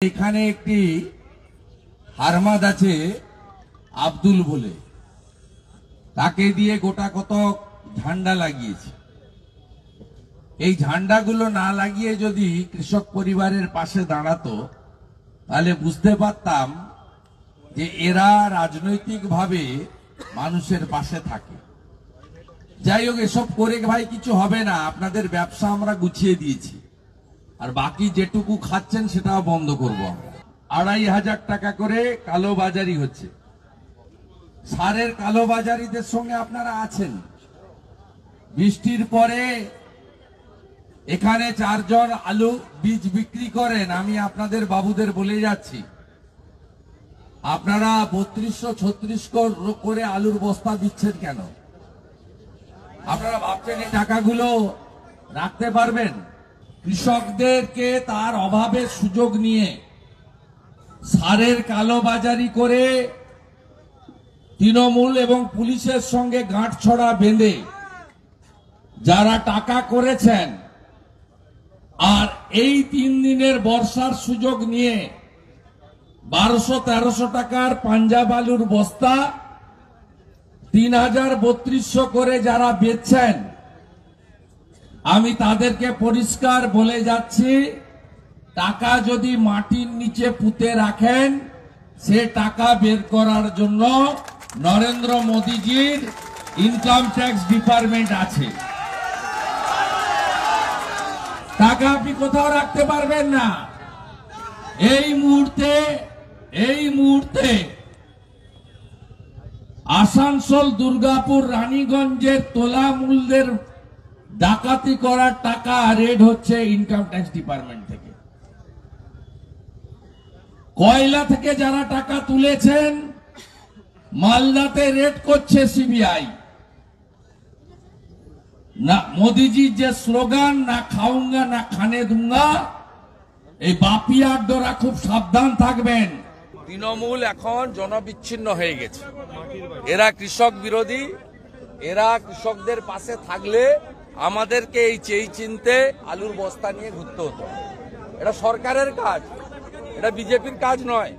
এখানে একটি হারমাদ আছে আব্দুল বলে, তাকে দিয়ে গোটা কত ঝান্ডা লাগিয়েছে। এই ঝান্ডাগুলো না লাগিয়ে যদি কৃষক পরিবারের পাশে দাঁড়াতো তাহলে বুঝতে পারতাম যে এরা রাজনৈতিকভাবে মানুষের পাশে থাকে। যাই হোক, এসব করে ভাই কিছু হবে না, আপনাদের ব্যবসা আমরা গুছিয়ে দিয়েছি, আর বাকি যেটুকু খাচ্ছেন সেটাও বন্ধ করব। 2500 টাকা করে কালোবাজারি হচ্ছে। সারের কালোবাজারিদের সঙ্গে আপনারা আছেন। বৃষ্টির পরে এখানে 4 জন আলু বীজ বিক্রি করেন। আমি আপনাদের বাবুদের বলে যাচ্ছি, আপনারা 3200-3600 করে আলুর বস্তা দিচ্ছেন কেন? আপনারা ভাবছেন এই টাকাগুলো রাখতে পারবেন? কৃষকদেরকে তার অভাবের সুযোগ নিয়ে সারের কালোবাজারি করে তৃণমূল এবং পুলিশের সঙ্গে গাঁটছড়া বেঁধে যারা টাকা করেছেন, আর এই 3 দিনের বর্ষার সুযোগ নিয়ে 1200-1300 টাকার পাঞ্জাব আলুর বস্তা 3000-3200 করে যারা বেচছেন, আমি তাদেরকে পরিষ্কার বলে যাচ্ছি, টাকা যদি মাটির নিচে পুঁতে রাখেন, সে টাকা বের করার জন্য নরেন্দ্র মোদীজির ইনকাম ট্যাক্স ডিপার্টমেন্ট আছে। টাকা আপনি কোথাও রাখতে পারবেন না। এই মুহূর্তে আসানসোল, দুর্গাপুর, রানীগঞ্জের তোলা মূল্যের ডাকাতি করার টাকা রেড হচ্ছে ইনকাম ট্যাক্স ডিপার্টমেন্ট থেকে। কয়লা থেকে যারা টাকা তুলেছেন, মালদাতে রেড করছে সিবিআই। না, মোদীজির যে স্লোগান, না খাউঙ্গা না খানে দুঙ্গা, এই বাপিয়া আড্ডরা খুব সাবধান থাকবেন। তৃণমূল এখন জনবিচ্ছিন্ন হয়ে গেছে। এরা কৃষক বিরোধী। এরা কৃষকদের পাশে থাকলে আমাদেরকে এই চেয়ে চিনতে আলুর বস্তা নিয়ে ঘুরতে হতো। এটা সরকারের কাজ, এটা বিজেপির কাজ নয়।